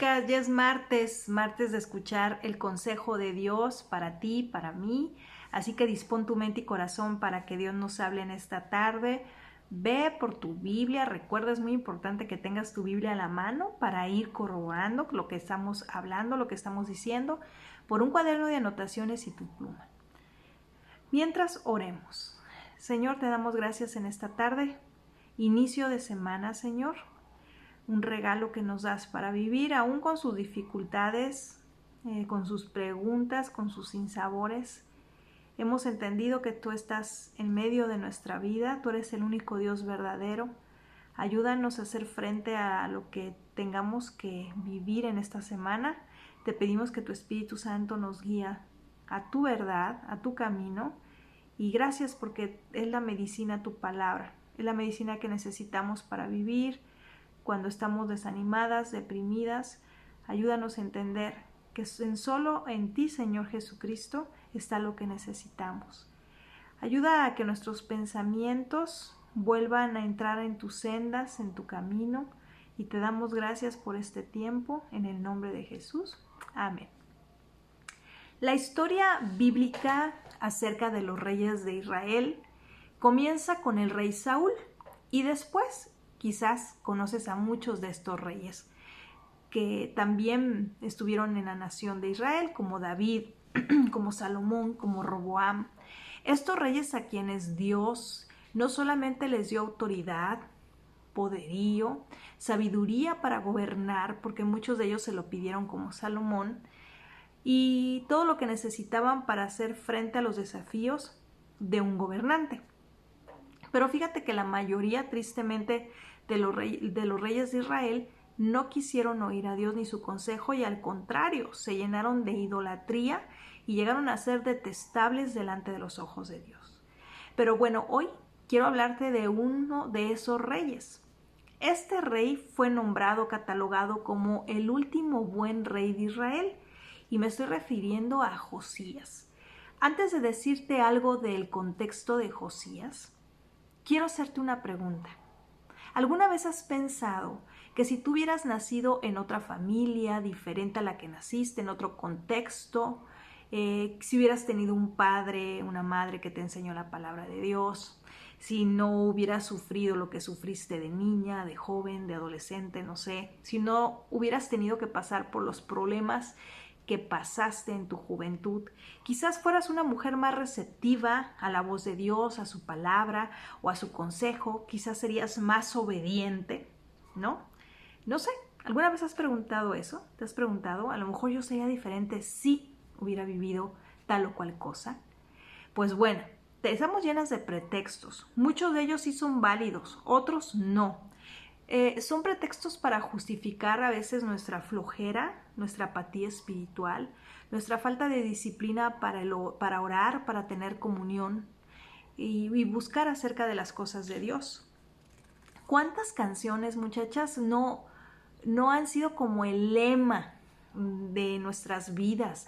chicas, ya es martes, martes de escuchar el consejo de Dios para ti, para mí. Así que dispón tu mente y corazón para que Dios nos hable en esta tarde. Ve por tu Biblia, recuerda, es muy importante que tengas tu Biblia a la mano para ir corroborando lo que estamos hablando, lo que estamos diciendo, por un cuaderno de anotaciones y tu pluma. Mientras oremos. Señor, te damos gracias en esta tarde, inicio de semana, Señor. Un regalo que nos das para vivir, aún con sus dificultades, con sus preguntas, con sus sinsabores. Hemos entendido que tú estás en medio de nuestra vida, tú eres el único Dios verdadero. Ayúdanos a hacer frente a lo que tengamos que vivir en esta semana. Te pedimos que tu Espíritu Santo nos guíe a tu verdad, a tu camino. Y gracias porque es la medicina tu palabra, es la medicina que necesitamos para vivir. Cuando estamos desanimadas, deprimidas, ayúdanos a entender que solo en ti, Señor Jesucristo, está lo que necesitamos. Ayuda a que nuestros pensamientos vuelvan a entrar en tus sendas, en tu camino, y te damos gracias por este tiempo, en el nombre de Jesús. Amén. La historia bíblica acerca de los reyes de Israel comienza con el rey Saúl y después quizás conoces a muchos de estos reyes que también estuvieron en la nación de Israel, como David, como Salomón, como Roboam. Estos reyes a quienes Dios no solamente les dio autoridad, poderío, sabiduría para gobernar, porque muchos de ellos se lo pidieron como Salomón, y todo lo que necesitaban para hacer frente a los desafíos de un gobernante. Pero fíjate que la mayoría, tristemente, de los reyes de Israel no quisieron oír a Dios ni su consejo y al contrario, se llenaron de idolatría y llegaron a ser detestables delante de los ojos de Dios. Pero bueno, hoy quiero hablarte de uno de esos reyes. Este rey fue nombrado, catalogado como el último buen rey de Israel y me estoy refiriendo a Josías. Antes de decirte algo del contexto de Josías, quiero hacerte una pregunta. ¿Alguna vez has pensado que si tú hubieras nacido en otra familia diferente a la que naciste, en otro contexto, si hubieras tenido un padre, una madre que te enseñó la palabra de Dios, si no hubieras sufrido lo que sufriste de niña, de joven, de adolescente, no sé, si no hubieras tenido que pasar por los problemas que pasaste en tu juventud, quizás fueras una mujer más receptiva a la voz de Dios, a su palabra o a su consejo, quizás serías más obediente, ¿no? No sé, ¿alguna vez has preguntado eso? ¿Te has preguntado? A lo mejor yo sería diferente si hubiera vivido tal o cual cosa. Pues bueno, estamos llenas de pretextos, muchos de ellos sí son válidos, otros no. Son pretextos para justificar a veces nuestra flojera, nuestra apatía espiritual, nuestra falta de disciplina para orar, para tener comunión y buscar acerca de las cosas de Dios. ¿Cuántas canciones, muchachas, no han sido como el lema de nuestras vidas?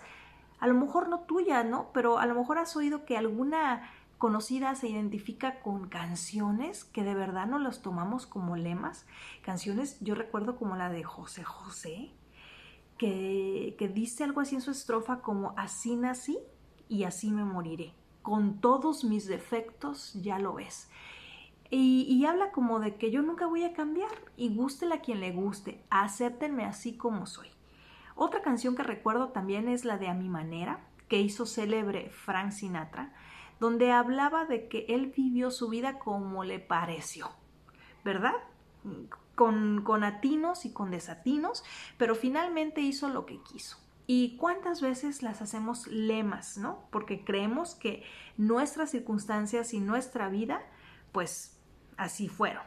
A lo mejor no tuya, ¿no? Pero a lo mejor has oído que alguna conocida se identifica con canciones que de verdad no las tomamos como lemas. Canciones, yo recuerdo como la de José José, que dice algo así en su estrofa como así nací y así me moriré. Con todos mis defectos ya lo ves. Y habla como de que yo nunca voy a cambiar y gústele a quien le guste, acéptenme así como soy. Otra canción que recuerdo también es la de A Mi Manera, que hizo célebre Frank Sinatra, donde hablaba de que él vivió su vida como le pareció, ¿verdad? Con atinos y con desatinos, pero finalmente hizo lo que quiso. ¿Y cuántas veces las hacemos lemas, no? Porque creemos que nuestras circunstancias y nuestra vida, pues así fueron.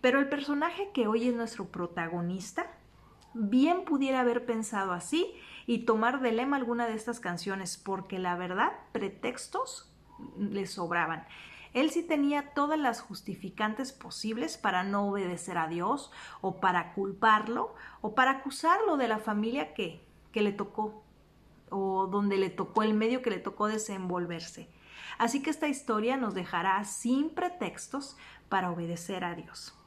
Pero el personaje que hoy es nuestro protagonista, bien pudiera haber pensado así y tomar de lema alguna de estas canciones, porque la verdad, pretextos le sobraban. Él sí tenía todas las justificantes posibles para no obedecer a Dios o para culparlo o para acusarlo de la familia que le tocó o donde le tocó, el medio que le tocó desenvolverse. Así que esta historia nos dejará sin pretextos para obedecer a Dios.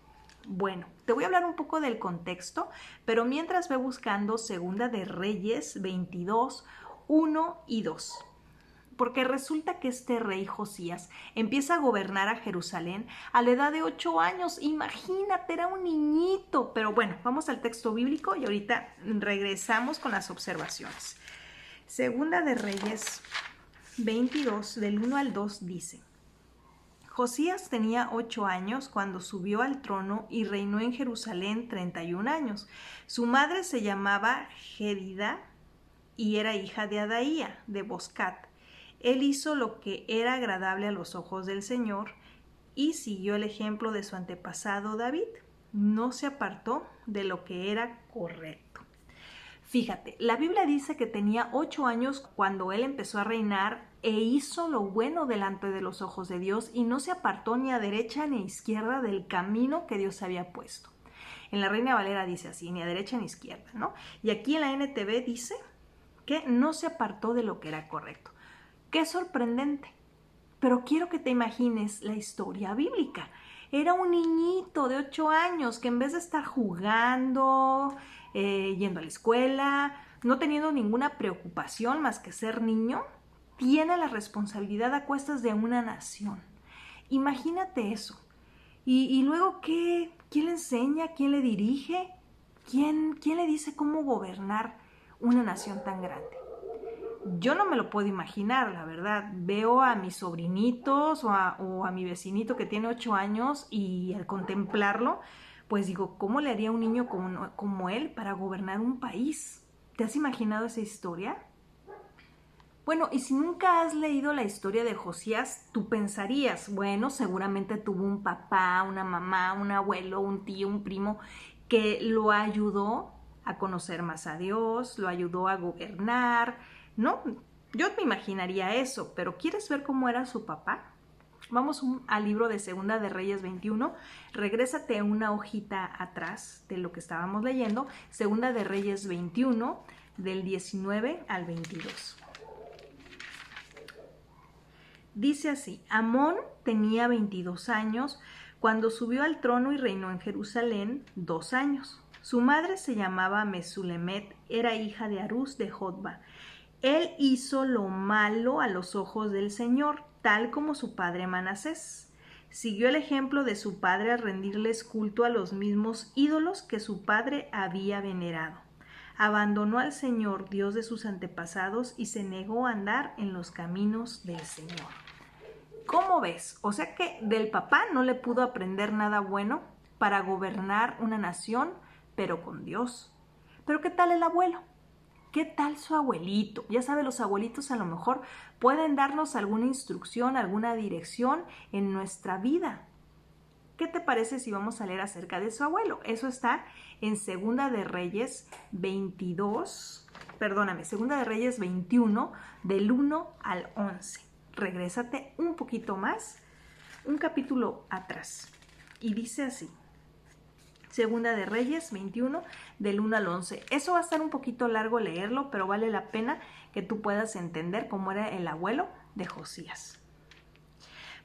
Bueno, te voy a hablar un poco del contexto, pero mientras ve buscando Segunda de Reyes 22, 1 y 2. Porque resulta que este rey Josías empieza a gobernar a Jerusalén a la edad de 8 años. Imagínate, era un niñito. Pero bueno, vamos al texto bíblico y ahorita regresamos con las observaciones. Segunda de Reyes 22, del 1 al 2 dice: Josías tenía 8 años cuando subió al trono y reinó en Jerusalén 31 años. Su madre se llamaba Jerida y era hija de Adaía, de Boscat. Él hizo lo que era agradable a los ojos del Señor y siguió el ejemplo de su antepasado David. No se apartó de lo que era correcto. Fíjate, la Biblia dice que tenía 8 años cuando él empezó a reinar e hizo lo bueno delante de los ojos de Dios y no se apartó ni a derecha ni a izquierda del camino que Dios había puesto. En la Reina Valera dice así, ni a derecha ni a izquierda, ¿no? Y aquí en la NTV dice que no se apartó de lo que era correcto. ¡Qué sorprendente! Pero quiero que te imagines la historia bíblica. Era un niñito de 8 años que en vez de estar jugando, yendo a la escuela, no teniendo ninguna preocupación más que ser niño, tiene la responsabilidad a cuestas de una nación. Imagínate eso. Y luego, ¿qué? ¿Quién le enseña? ¿Quién le dirige? ¿Quién le dice cómo gobernar una nación tan grande? Yo no me lo puedo imaginar, la verdad. Veo a mis sobrinitos o a mi vecinito que tiene 8 años y al contemplarlo, pues digo, ¿cómo le haría un niño como él para gobernar un país? ¿Te has imaginado esa historia? Bueno, y si nunca has leído la historia de Josías, tú pensarías, bueno, seguramente tuvo un papá, una mamá, un abuelo, un tío, un primo que lo ayudó a conocer más a Dios, lo ayudó a gobernar. No, yo me imaginaría eso, pero ¿quieres ver cómo era su papá? Vamos al libro de Segunda de Reyes 21, regrésate una hojita atrás de lo que estábamos leyendo, Segunda de Reyes 21, del 19 al 22. Dice así: Amón tenía 22 años cuando subió al trono y reinó en Jerusalén 2 años. Su madre se llamaba Mesulemet, era hija de Harús de Jotba. Él hizo lo malo a los ojos del Señor, tal como su padre Manasés. Siguió el ejemplo de su padre al rendirles culto a los mismos ídolos que su padre había venerado. Abandonó al Señor, Dios de sus antepasados, y se negó a andar en los caminos del Señor. ¿Cómo ves? O sea que del papá no le pudo aprender nada bueno para gobernar una nación, pero con Dios. ¿Pero qué tal el abuelo? ¿Qué tal su abuelito? Ya sabe, los abuelitos a lo mejor pueden darnos alguna instrucción, alguna dirección en nuestra vida. ¿Qué te parece si vamos a leer acerca de su abuelo? Eso está en Segunda de Reyes 21, del 1 al 11. Regrésate un poquito más, un capítulo atrás. Y dice así: Segunda de Reyes 21, del 1 al 11. Eso va a estar un poquito largo leerlo, pero vale la pena que tú puedas entender cómo era el abuelo de Josías.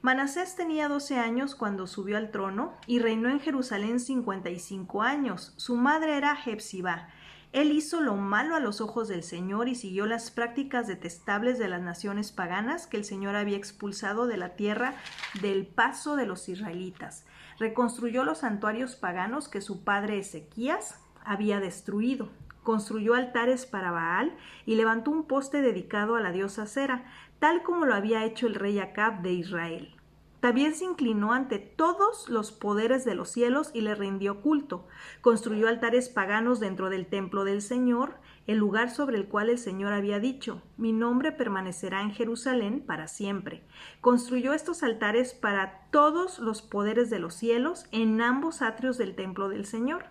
Manasés tenía 12 años cuando subió al trono y reinó en Jerusalén 55 años. Su madre era Jepsibá. Él hizo lo malo a los ojos del Señor y siguió las prácticas detestables de las naciones paganas que el Señor había expulsado de la tierra del paso de los israelitas. Reconstruyó los santuarios paganos que su padre Ezequías había destruido. Construyó altares para Baal y levantó un poste dedicado a la diosa Sera, tal como lo había hecho el rey Acab de Israel. También se inclinó ante todos los poderes de los cielos y le rindió culto. Construyó altares paganos dentro del templo del Señor, el lugar sobre el cual el Señor había dicho: mi nombre permanecerá en Jerusalén para siempre. Construyó estos altares para todos los poderes de los cielos en ambos atrios del templo del Señor.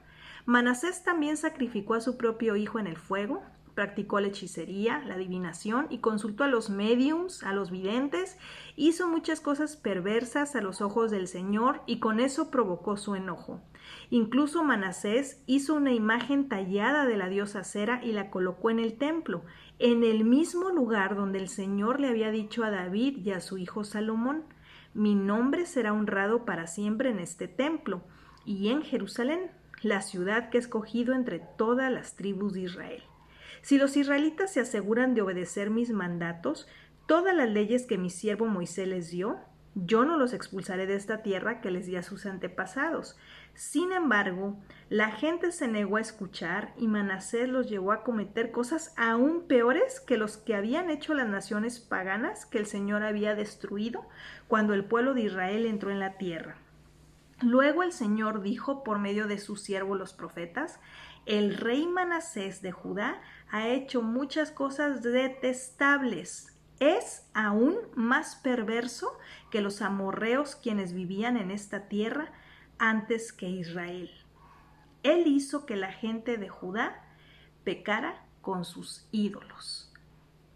Manasés también sacrificó a su propio hijo en el fuego, practicó la hechicería, la adivinación y consultó a los médiums, a los videntes, hizo muchas cosas perversas a los ojos del Señor y con eso provocó su enojo. Incluso Manasés hizo una imagen tallada de la diosa Sera y la colocó en el templo, en el mismo lugar donde el Señor le había dicho a David y a su hijo Salomón: mi nombre será honrado para siempre en este templo. y en Jerusalén, la ciudad que he escogido entre todas las tribus de Israel. Si los israelitas se aseguran de obedecer mis mandatos, todas las leyes que mi siervo Moisés les dio, yo no los expulsaré de esta tierra que les di a sus antepasados. Sin embargo, la gente se negó a escuchar y Manasés los llevó a cometer cosas aún peores que los que habían hecho las naciones paganas que el Señor había destruido cuando el pueblo de Israel entró en la tierra. Luego el Señor dijo por medio de sus siervos los profetas: el rey Manasés de Judá ha hecho muchas cosas detestables. Es aún más perverso que los amorreos quienes vivían en esta tierra antes que Israel. Él hizo que la gente de Judá pecara con sus ídolos.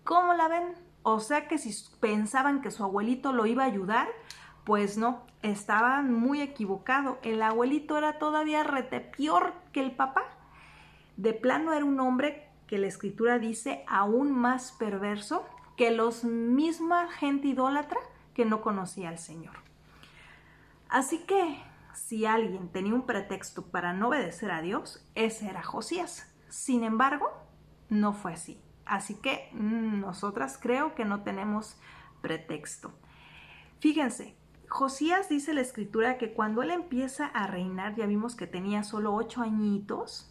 ¿Cómo la ven? O sea que si pensaban que su abuelito lo iba a ayudar, pues no, estaban muy equivocados. El abuelito era todavía rete peor que el papá. De plano era un hombre que la escritura dice aún más perverso que los misma gente idólatra que no conocía al Señor. Así que si alguien tenía un pretexto para no obedecer a Dios, ese era Josías. Sin embargo, no fue así. Así que nosotras creo que no tenemos pretexto. Fíjense, Josías dice la escritura que cuando él empieza a reinar, ya vimos que tenía solo 8 añitos,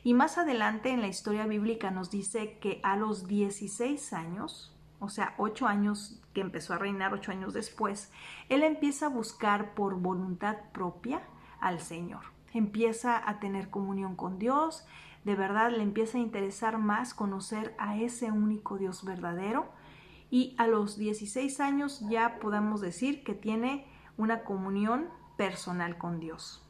y más adelante en la historia bíblica nos dice que a los 16 años, o sea, 8 años que empezó a reinar, 8 años después, él empieza a buscar por voluntad propia al Señor. Empieza a tener comunión con Dios, de verdad le empieza a interesar más conocer a ese único Dios verdadero, y a los 16 años ya podemos decir que tiene una comunión personal con Dios.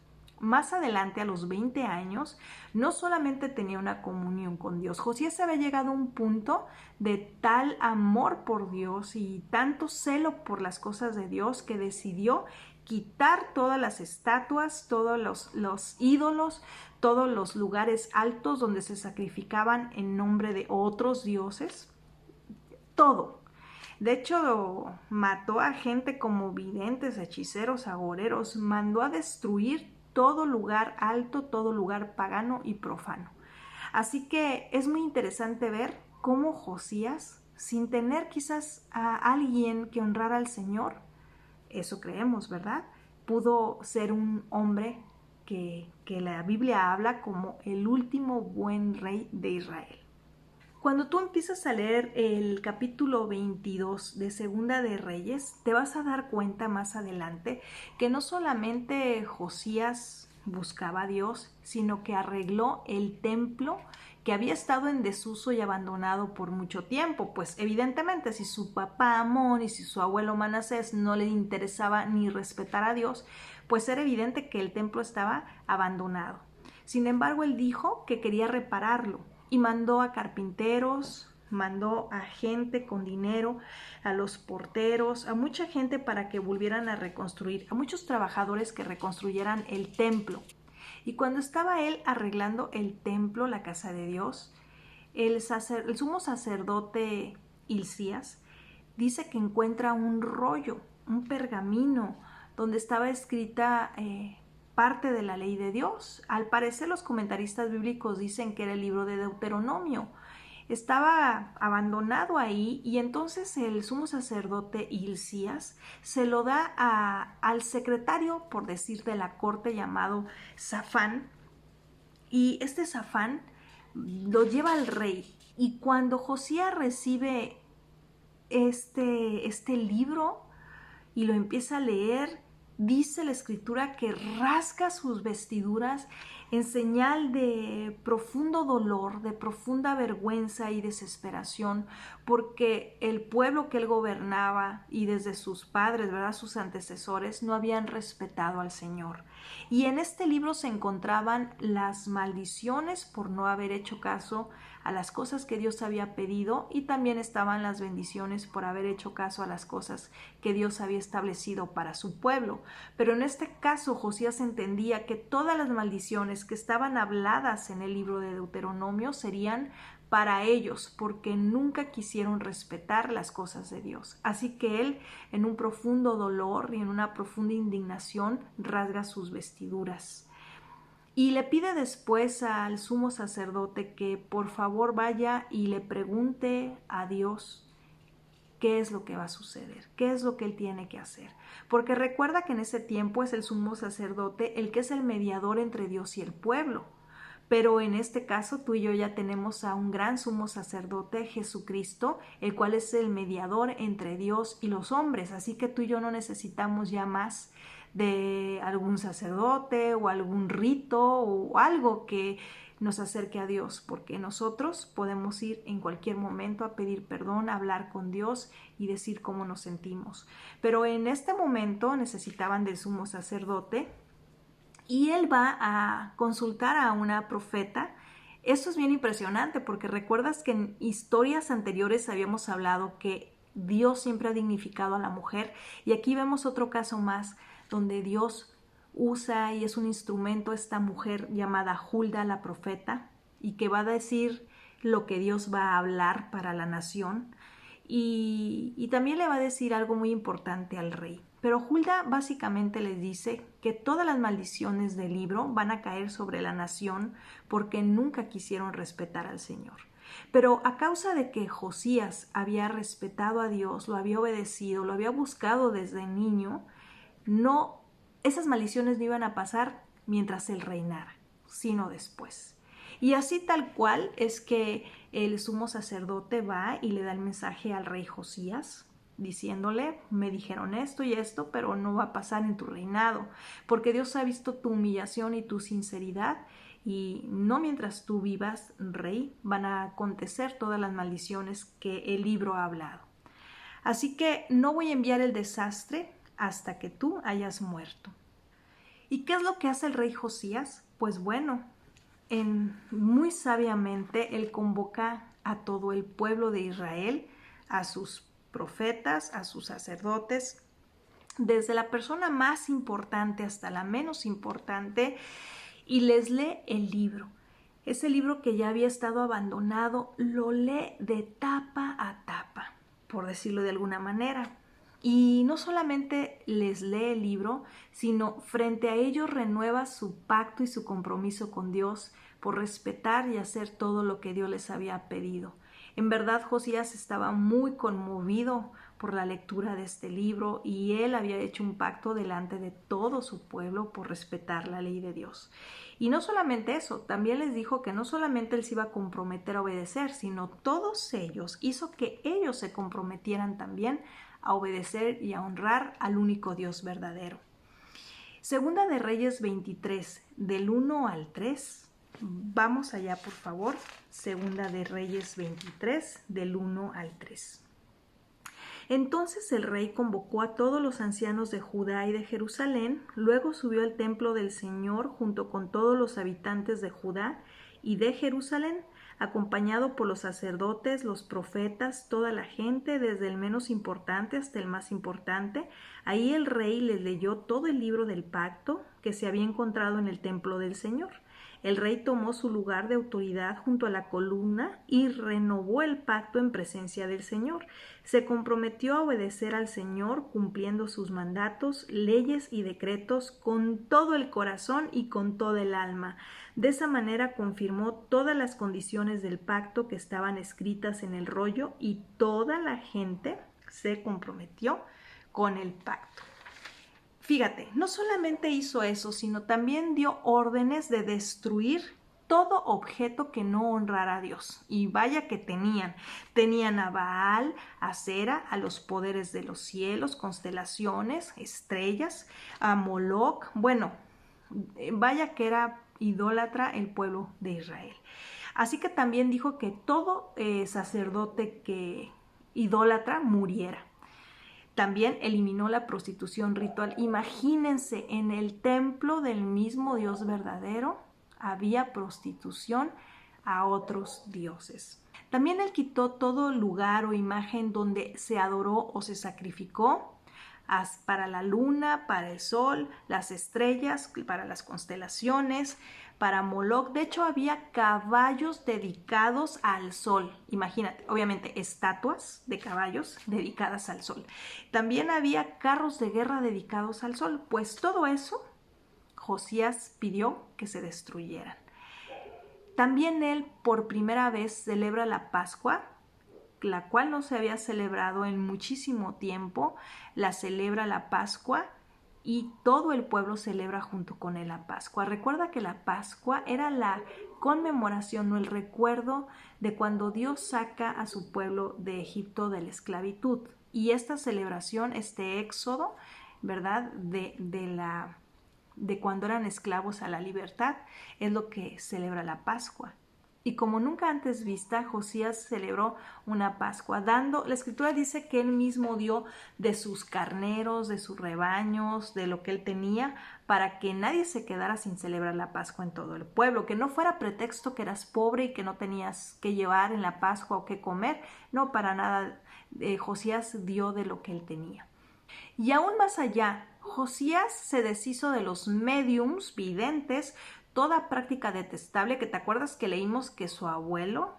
Más adelante, a los 20 años, no solamente tenía una comunión con Dios, Josías había llegado a un punto de tal amor por Dios y tanto celo por las cosas de Dios que decidió quitar todas las estatuas, todos los ídolos, todos los lugares altos donde se sacrificaban en nombre de otros dioses, todo. De hecho, mató a gente como videntes, hechiceros, agoreros, mandó a destruir todo lugar alto, todo lugar pagano y profano. Así que es muy interesante ver cómo Josías, sin tener quizás a alguien que honrara al Señor, eso creemos, ¿verdad?, pudo ser un hombre que la Biblia habla como el último buen rey de Israel. Cuando tú empiezas a leer el capítulo 22 de Segunda de Reyes, te vas a dar cuenta más adelante que no solamente Josías buscaba a Dios, sino que arregló el templo que había estado en desuso y abandonado por mucho tiempo. Pues evidentemente si su papá Amón y si su abuelo Manasés no le interesaba ni respetar a Dios, pues era evidente que el templo estaba abandonado. Sin embargo, él dijo que quería repararlo. Y mandó a carpinteros, mandó a gente con dinero, a los porteros, a mucha gente para que volvieran a reconstruir, a muchos trabajadores que reconstruyeran el templo. Y cuando estaba él arreglando el templo, la casa de Dios, el sumo sacerdote Hilcías dice que encuentra un rollo, un pergamino, donde estaba escrita parte de la ley de Dios. Al parecer los comentaristas bíblicos dicen que era el libro de Deuteronomio. Estaba abandonado ahí y entonces el sumo sacerdote Hilcías se lo da al secretario, por decir, de la corte llamado Safán, y este Safán lo lleva al rey. Y cuando Josías recibe este libro y lo empieza a leer, dice la escritura que rasga sus vestiduras en señal de profundo dolor, de profunda vergüenza y desesperación, porque el pueblo que él gobernaba y desde sus padres, ¿verdad?, sus antecesores, no habían respetado al Señor. Y en este libro se encontraban las maldiciones por no haber hecho caso a las cosas que Dios había pedido, y también estaban las bendiciones por haber hecho caso a las cosas que Dios había establecido para su pueblo. Pero en este caso Josías entendía que todas las maldiciones que estaban habladas en el libro de Deuteronomio serían para ellos, porque nunca quisieron respetar las cosas de Dios. Así que él, en un profundo dolor y en una profunda indignación, rasga sus vestiduras. Y le pide después al sumo sacerdote que por favor vaya y le pregunte a Dios qué es lo que va a suceder, qué es lo que él tiene que hacer. Porque recuerda que en ese tiempo es el sumo sacerdote el que es el mediador entre Dios y el pueblo. Pero en este caso tú y yo ya tenemos a un gran sumo sacerdote, Jesucristo, el cual es el mediador entre Dios y los hombres. Así que tú y yo no necesitamos ya más de algún sacerdote o algún rito o algo que nos acerque a Dios, porque nosotros podemos ir en cualquier momento a pedir perdón, a hablar con Dios y decir cómo nos sentimos. Pero en este momento necesitaban del sumo sacerdote, y él va a consultar a una profeta. Esto es bien impresionante porque recuerdas que en historias anteriores habíamos hablado que Dios siempre ha dignificado a la mujer, y aquí vemos otro caso más donde Dios usa y es un instrumento esta mujer llamada Hulda la profeta, y que va a decir lo que Dios va a hablar para la nación, y también le va a decir algo muy importante al rey. Pero Hulda básicamente les dice que todas las maldiciones del libro van a caer sobre la nación porque nunca quisieron respetar al Señor. Pero a causa de que Josías había respetado a Dios, lo había obedecido, lo había buscado desde niño, esas maldiciones no iban a pasar mientras él reinara, sino después. Y así tal cual es que el sumo sacerdote va y le da el mensaje al rey Josías, diciéndole: me dijeron esto y esto, pero no va a pasar en tu reinado, porque Dios ha visto tu humillación y tu sinceridad, y no mientras tú vivas, rey, van a acontecer todas las maldiciones que el libro ha hablado. Así que no voy a enviar el desastre hasta que tú hayas muerto. ¿Y qué es lo que hace el rey Josías? Pues bueno, muy sabiamente él convoca a todo el pueblo de Israel, a sus profetas, a sus sacerdotes, desde la persona más importante hasta la menos importante, y les lee el libro. Ese libro que ya había estado abandonado, lo lee de tapa a tapa, por decirlo de alguna manera. Y no solamente les lee el libro, sino frente a ellos renueva su pacto y su compromiso con Dios por respetar y hacer todo lo que Dios les había pedido. En verdad, Josías estaba muy conmovido por la lectura de este libro, y él había hecho un pacto delante de todo su pueblo por respetar la ley de Dios. Y no solamente eso, también les dijo que no solamente él se iba a comprometer a obedecer, sino todos ellos, hizo que ellos se comprometieran también a obedecer y a honrar al único Dios verdadero. Segunda de Reyes 23, del 1 al 3. Vamos allá, por favor. Segunda de Reyes 23, del 1 al 3. Entonces el rey convocó a todos los ancianos de Judá y de Jerusalén, luego subió al templo del Señor junto con todos los habitantes de Judá y de Jerusalén, acompañado por los sacerdotes, los profetas, toda la gente, desde el menos importante hasta el más importante. Ahí el rey les leyó todo el libro del pacto que se había encontrado en el templo del Señor. El rey tomó su lugar de autoridad junto a la columna y renovó el pacto en presencia del Señor. Se comprometió a obedecer al Señor, cumpliendo sus mandatos, leyes y decretos con todo el corazón y con toda el alma. De esa manera confirmó todas las condiciones del pacto que estaban escritas en el rollo, y toda la gente se comprometió con el pacto. Fíjate, no solamente hizo eso, sino también dio órdenes de destruir todo objeto que no honrara a Dios. Y vaya que tenían a Baal, a Sera, a los poderes de los cielos, constelaciones, estrellas, a Moloc. Bueno, vaya que era idólatra el pueblo de Israel. Así que también dijo que todo sacerdote que idólatra muriera. También eliminó la prostitución ritual. Imagínense, en el templo del mismo Dios verdadero había prostitución a otros dioses. También él quitó todo lugar o imagen donde se adoró o se sacrificó para la luna, para el sol, las estrellas, para las constelaciones, para Moloc. De hecho, había caballos dedicados al sol. Imagínate, obviamente, estatuas de caballos dedicadas al sol. También había carros de guerra dedicados al sol. Pues todo eso, Josías pidió que se destruyeran. También él, por primera vez, celebra la Pascua, la cual no se había celebrado en muchísimo tiempo. La celebra la Pascua y todo el pueblo celebra junto con él la Pascua. Recuerda que la Pascua era la conmemoración o el recuerdo de cuando Dios saca a su pueblo de Egipto de la esclavitud. Y esta celebración, este éxodo, ¿verdad? De cuando eran esclavos a la libertad, es lo que celebra la Pascua. Y como nunca antes vista, Josías celebró una Pascua, la escritura dice que él mismo dio de sus carneros, de sus rebaños, de lo que él tenía, para que nadie se quedara sin celebrar la Pascua en todo el pueblo, que no fuera pretexto que eras pobre y que no tenías que llevar en la Pascua o que comer, no, para nada. Josías dio de lo que él tenía. Y aún más allá, Josías se deshizo de los médiums, videntes, toda práctica detestable, que te acuerdas que leímos que su abuelo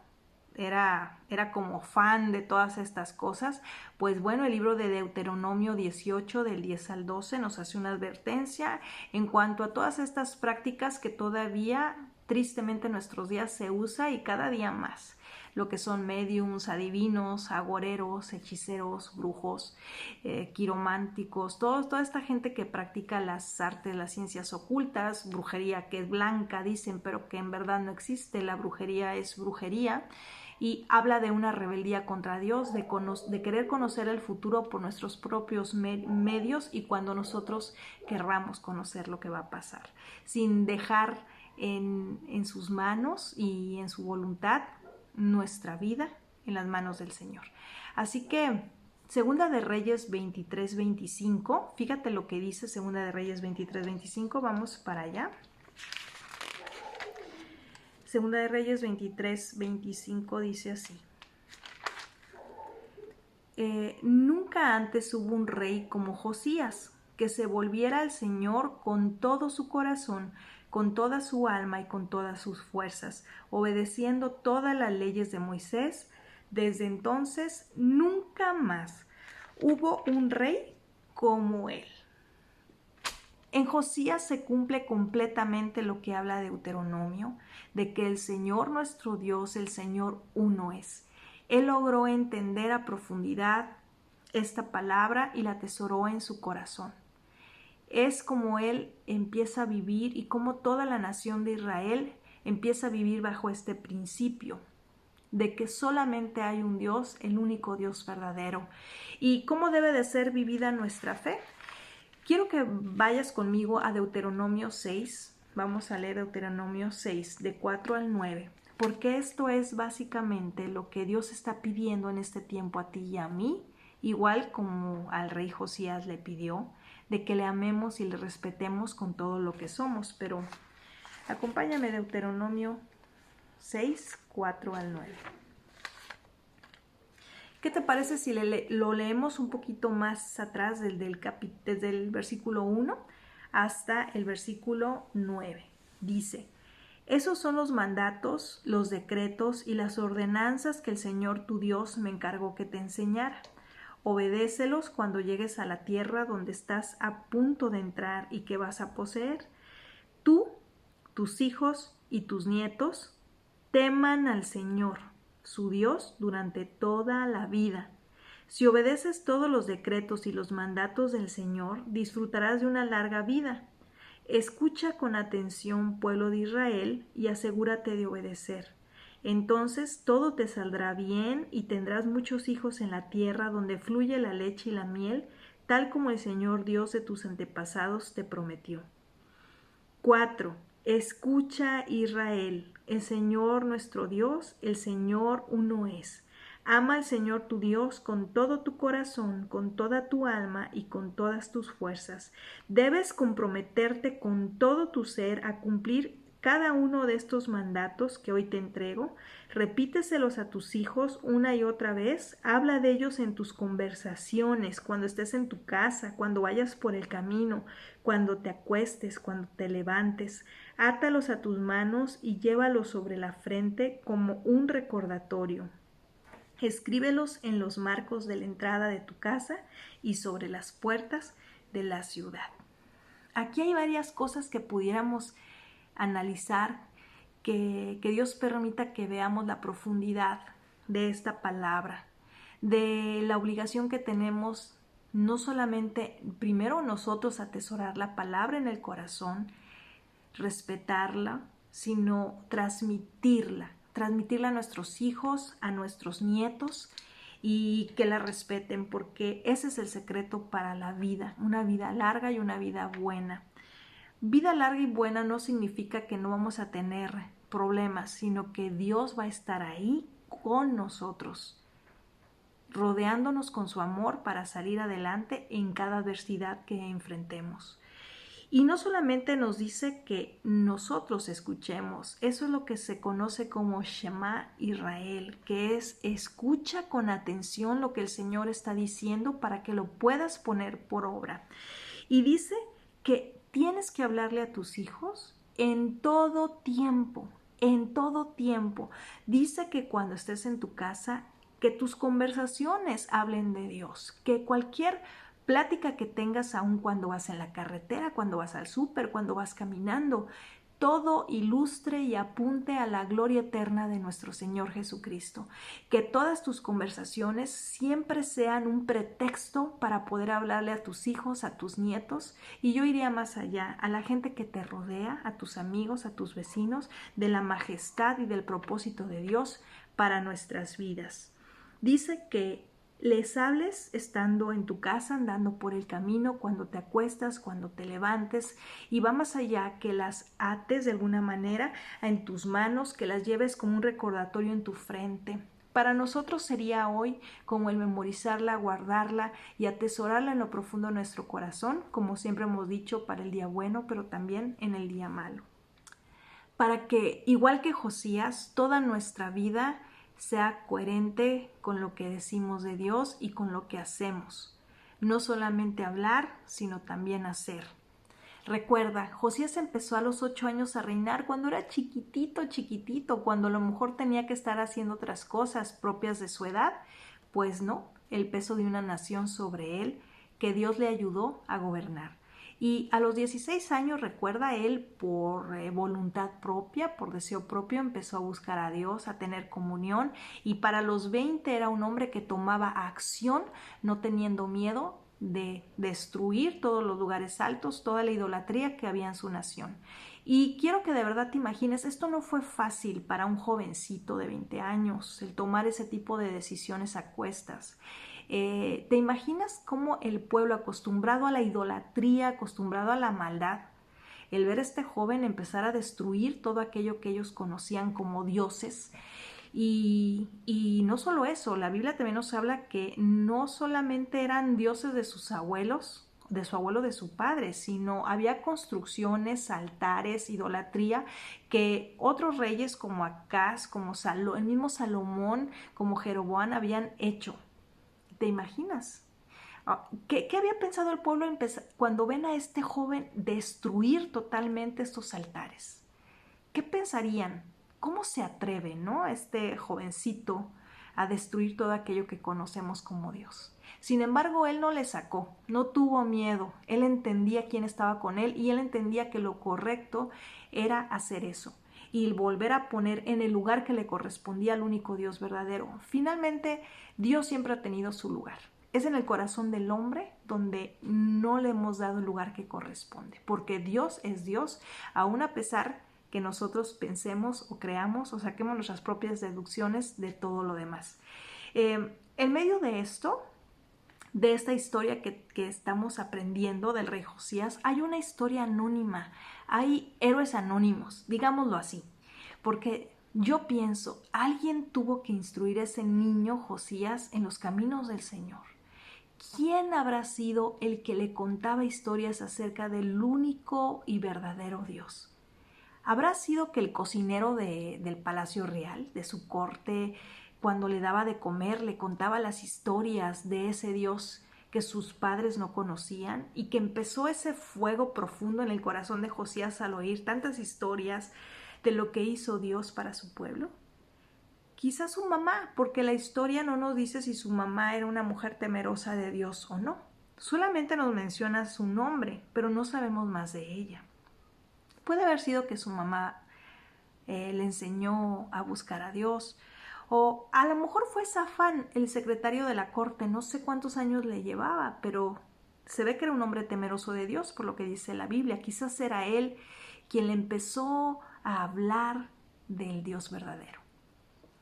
era como fan de todas estas cosas. Pues bueno, el libro de Deuteronomio 18 del 10 al 12 nos hace una advertencia en cuanto a todas estas prácticas que todavía tristemente en nuestros días se usa y cada día más. Lo que son médiums, adivinos, agoreros, hechiceros, brujos, quirománticos, toda esta gente que practica las artes, las ciencias ocultas, brujería que es blanca, dicen, pero que en verdad no existe. La brujería es brujería y habla de una rebeldía contra Dios, de querer conocer el futuro por nuestros propios medios y cuando nosotros querramos conocer lo que va a pasar, sin dejar en sus manos y en su voluntad nuestra vida en las manos del Señor. Así que Segunda de Reyes 23-25, fíjate lo que dice Segunda de Reyes 23-25, vamos para allá. Segunda de Reyes 23-25 dice así. Nunca antes hubo un rey como Josías, que se volviera al Señor con todo su corazón, con toda su alma y con todas sus fuerzas, obedeciendo todas las leyes de Moisés. Desde entonces nunca más hubo un rey como él. En Josías se cumple completamente lo que habla Deuteronomio, de que el Señor nuestro Dios, el Señor uno es. Él logró entender a profundidad esta palabra y la atesoró en su corazón. Es como él empieza a vivir y como toda la nación de Israel empieza a vivir bajo este principio de que solamente hay un Dios, el único Dios verdadero. ¿Y cómo debe de ser vivida nuestra fe? Quiero que vayas conmigo a Deuteronomio 6. Vamos a leer Deuteronomio 6, de 4 al 9. Porque esto es básicamente lo que Dios está pidiendo en este tiempo a ti y a mí, igual como al rey Josías le pidió, de que le amemos y le respetemos con todo lo que somos. Pero acompáñame, Deuteronomio 6, 4 al 9. ¿Qué te parece si lo leemos un poquito más atrás desde el versículo 1 hasta el versículo 9? Dice: esos son los mandatos, los decretos y las ordenanzas que el Señor tu Dios me encargó que te enseñara. Obedécelos cuando llegues a la tierra donde estás a punto de entrar y que vas a poseer. Tú, tus hijos y tus nietos teman al Señor, su Dios, durante toda la vida. Si obedeces todos los decretos y los mandatos del Señor, disfrutarás de una larga vida. Escucha con atención, pueblo de Israel, y asegúrate de obedecer. Entonces todo te saldrá bien y tendrás muchos hijos en la tierra donde fluye la leche y la miel, tal como el Señor Dios de tus antepasados te prometió. 4. Escucha, Israel, el Señor nuestro Dios, el Señor uno es. Ama al Señor tu Dios con todo tu corazón, con toda tu alma y con todas tus fuerzas. Debes comprometerte con todo tu ser a cumplir cada uno de estos mandatos que hoy te entrego, repíteselos a tus hijos una y otra vez, habla de ellos en tus conversaciones, cuando estés en tu casa, cuando vayas por el camino, cuando te acuestes, cuando te levantes. Átalos a tus manos y llévalos sobre la frente como un recordatorio. Escríbelos en los marcos de la entrada de tu casa y sobre las puertas de la ciudad. Aquí hay varias cosas que pudiéramos analizar, que Dios permita que veamos la profundidad de esta palabra, de la obligación que tenemos no solamente primero nosotros atesorar la palabra en el corazón, respetarla, sino transmitirla a nuestros hijos, a nuestros nietos, y que la respeten, porque ese es el secreto para la vida, una vida larga y una vida buena. Vida larga y buena no significa que no vamos a tener problemas, sino que Dios va a estar ahí con nosotros, rodeándonos con su amor para salir adelante en cada adversidad que enfrentemos. Y no solamente nos dice que nosotros escuchemos, eso es lo que se conoce como Shema Israel, que es escucha con atención lo que el Señor está diciendo para que lo puedas poner por obra. Y dice que tienes que hablarle a tus hijos en todo tiempo, en todo tiempo. Dice que cuando estés en tu casa, que tus conversaciones hablen de Dios, que cualquier plática que tengas aún cuando vas en la carretera, cuando vas al súper, cuando vas caminando, todo ilustre y apunte a la gloria eterna de nuestro Señor Jesucristo. Que todas tus conversaciones siempre sean un pretexto para poder hablarle a tus hijos, a tus nietos, y yo iría más allá, a la gente que te rodea, a tus amigos, a tus vecinos, de la majestad y del propósito de Dios para nuestras vidas. Dice que les hables estando en tu casa, andando por el camino, cuando te acuestas, cuando te levantes, y va más allá, que las ates de alguna manera en tus manos, que las lleves como un recordatorio en tu frente. Para nosotros sería hoy como el memorizarla, guardarla y atesorarla en lo profundo de nuestro corazón, como siempre hemos dicho, para el día bueno, pero también en el día malo. Para que, igual que Josías, toda nuestra vida sea coherente con lo que decimos de Dios y con lo que hacemos. No solamente hablar, sino también hacer. Recuerda, Josías empezó a los 8 años a reinar cuando era chiquitito, cuando a lo mejor tenía que estar haciendo otras cosas propias de su edad. Pues no, el peso de una nación sobre él, que Dios le ayudó a gobernar. Y a los 16 años, recuerda, él por voluntad propia, por deseo propio, empezó a buscar a Dios, a tener comunión, y para los 20 era un hombre que tomaba acción, no teniendo miedo de destruir todos los lugares altos, toda la idolatría que había en su nación. Y quiero que de verdad te imagines, esto no fue fácil para un jovencito de 20 años, el tomar ese tipo de decisiones a cuestas. ¿Te imaginas cómo el pueblo, acostumbrado a la idolatría, acostumbrado a la maldad, el ver a este joven empezar a destruir todo aquello que ellos conocían como dioses? Y no solo eso, la Biblia también nos habla que no solamente eran dioses de sus abuelos, de su abuelo, de su padre, sino había construcciones, altares, idolatría que otros reyes como Acaz, como el mismo Salomón, como Jeroboam habían hecho. ¿Te imaginas? ¿Qué había pensado el pueblo cuando ven a este joven destruir totalmente estos altares? ¿Qué pensarían? ¿Cómo se atreve, ¿no? Este jovencito a destruir todo aquello que conocemos como Dios? Sin embargo, él no le sacó, no tuvo miedo. Él entendía quién estaba con él y él entendía que lo correcto era hacer eso y volver a poner en el lugar que le correspondía al único Dios verdadero. Finalmente, Dios siempre ha tenido su lugar. Es en el corazón del hombre donde no le hemos dado el lugar que corresponde, porque Dios es Dios, aún a pesar que nosotros pensemos o creamos o saquemos nuestras propias deducciones de todo lo demás. En medio de esto, de esta historia que estamos aprendiendo del rey Josías, hay una historia anónima, hay héroes anónimos, digámoslo así, porque yo pienso, alguien tuvo que instruir a ese niño Josías en los caminos del Señor. ¿Quién habrá sido el que le contaba historias acerca del único y verdadero Dios? ¿Habrá sido que el cocinero del Palacio Real, de su corte, cuando le daba de comer, le contaba las historias de ese Dios que sus padres no conocían y que empezó ese fuego profundo en el corazón de Josías al oír tantas historias de lo que hizo Dios para su pueblo? Quizás su mamá, porque la historia no nos dice si su mamá era una mujer temerosa de Dios o no. Solamente nos menciona su nombre, pero no sabemos más de ella. Puede haber sido que su mamá le enseñó a buscar a Dios, o a lo mejor fue Safán, el secretario de la corte, no sé cuántos años le llevaba, pero se ve que era un hombre temeroso de Dios, por lo que dice la Biblia. Quizás era él quien le empezó a hablar del Dios verdadero.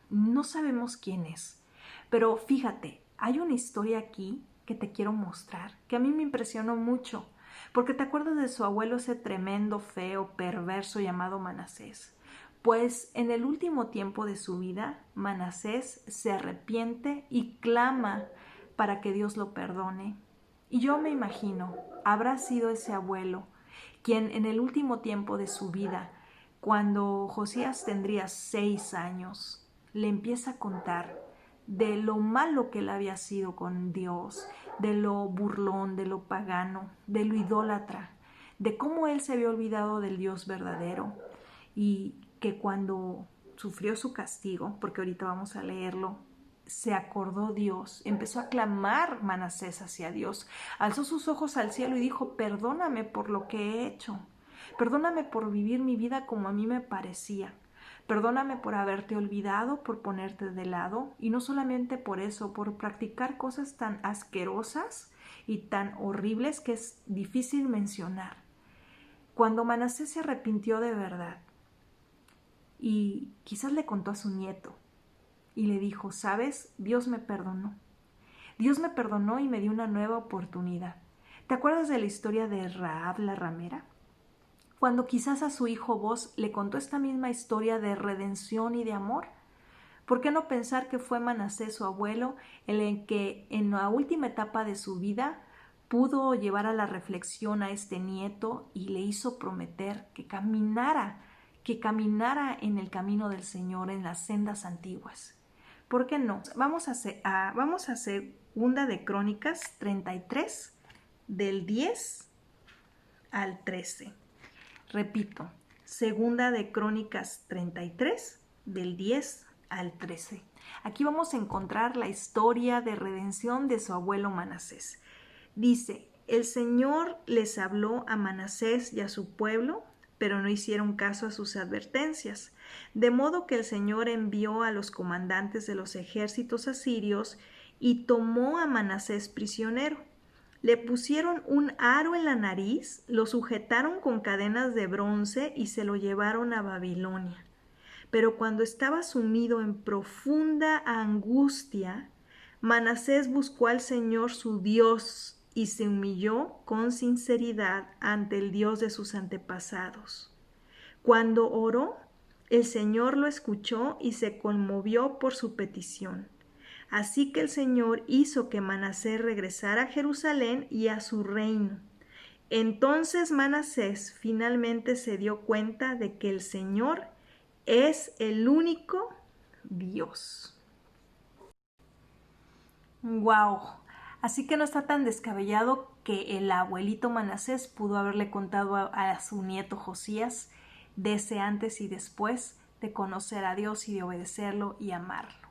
No sabemos quién es, pero fíjate, hay una historia aquí que te quiero mostrar, que a mí me impresionó mucho, porque te acuerdas de su abuelo, ese tremendo, feo, perverso llamado Manasés. Pues en el último tiempo de su vida, Manasés se arrepiente y clama para que Dios lo perdone. Y yo me imagino, habrá sido ese abuelo quien en el último tiempo de su vida, cuando Josías tendría 6 años, le empieza a contar de lo malo que él había sido con Dios, de lo burlón, de lo pagano, de lo idólatra, de cómo él se había olvidado del Dios verdadero y que cuando sufrió su castigo, porque ahorita vamos a leerlo, se acordó Dios, empezó a clamar Manasés hacia Dios, alzó sus ojos al cielo y dijo: perdóname por lo que he hecho, perdóname por vivir mi vida como a mí me parecía, perdóname por haberte olvidado, por ponerte de lado, y no solamente por eso, por practicar cosas tan asquerosas y tan horribles que es difícil mencionar. Cuando Manasés se arrepintió de verdad y quizás le contó a su nieto y le dijo: ¿sabes? Dios me perdonó. Dios me perdonó y me dio una nueva oportunidad. ¿Te acuerdas de la historia de Rahab la ramera? Cuando quizás a su hijo Boz le contó esta misma historia de redención y de amor. ¿Por qué no pensar que fue Manasés, su abuelo, el que en la última etapa de su vida pudo llevar a la reflexión a este nieto y le hizo prometer que caminara en el camino del Señor, en las sendas antiguas? ¿Por qué no? Vamos a hacer Segunda de Crónicas 33, del 10 al 13. Repito, Segunda de Crónicas 33, del 10 al 13. Aquí vamos a encontrar la historia de redención de su abuelo Manasés. Dice: el Señor les habló a Manasés y a su pueblo, pero no hicieron caso a sus advertencias. De modo que el Señor envió a los comandantes de los ejércitos asirios y tomó a Manasés prisionero. Le pusieron un aro en la nariz, lo sujetaron con cadenas de bronce y se lo llevaron a Babilonia. Pero cuando estaba sumido en profunda angustia, Manasés buscó al Señor su Dios y se humilló con sinceridad ante el Dios de sus antepasados. Cuando oró, el Señor lo escuchó y se conmovió por su petición. Así que el Señor hizo que Manasés regresara a Jerusalén y a su reino. Entonces Manasés finalmente se dio cuenta de que el Señor es el único Dios. ¡Wow! Así que no está tan descabellado que el abuelito Manasés pudo haberle contado a su nieto Josías de ese antes y después de conocer a Dios y de obedecerlo y amarlo.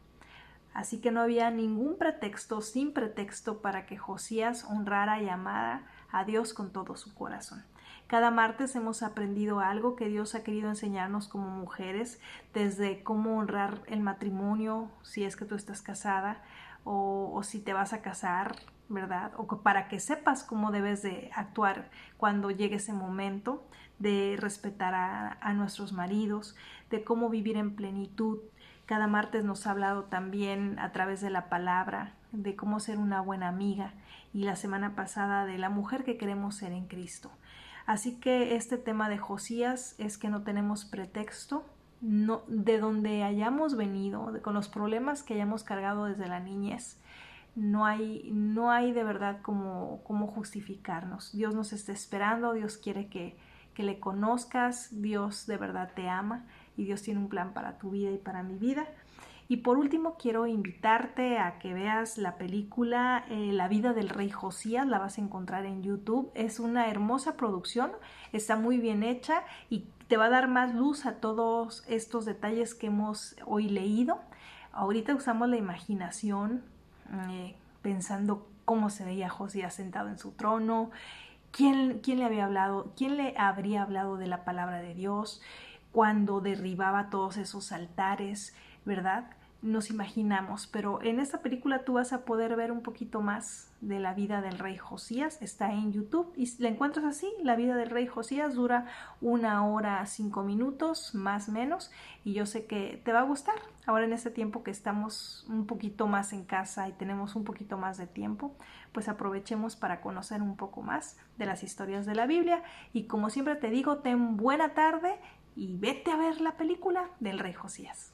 Así que no había ningún pretexto, sin pretexto, para que Josías honrara y amara a Dios con todo su corazón. Cada martes hemos aprendido algo que Dios ha querido enseñarnos como mujeres, desde cómo honrar el matrimonio, si es que tú estás casada o si te vas a casar, ¿verdad? O para que sepas cómo debes de actuar cuando llegue ese momento, de respetar a nuestros maridos, de cómo vivir en plenitud. Cada martes nos ha hablado también a través de la palabra de cómo ser una buena amiga, y la semana pasada de la mujer que queremos ser en Cristo. Así que este tema de Josías es que no tenemos pretexto, no, de donde hayamos venido, con los problemas que hayamos cargado desde la niñez, no hay de verdad cómo justificarnos. Dios nos está esperando, Dios quiere que que le conozcas. Dios de verdad te ama y Dios tiene un plan para tu vida y para mi vida. Y por último quiero invitarte a que veas la película La vida del rey Josías, la vas a encontrar en YouTube. Es una hermosa producción, está muy bien hecha y te va a dar más luz a todos estos detalles que hemos hoy leído. Ahorita usamos la imaginación pensando cómo se veía Josías sentado en su trono, quién le había hablado, quién le habría hablado de la palabra de Dios cuando derribaba todos esos altares, ¿verdad? Nos imaginamos, pero en esta película tú vas a poder ver un poquito más de la vida del rey Josías. Está en YouTube y la encuentras así. La vida del rey Josías dura 1 hora 5 minutos, más o menos, y yo sé que te va a gustar. Ahora en este tiempo que estamos un poquito más en casa y tenemos un poquito más de tiempo, pues aprovechemos para conocer un poco más de las historias de la Biblia. Y como siempre te digo, ten buena tarde y vete a ver la película del rey Josías.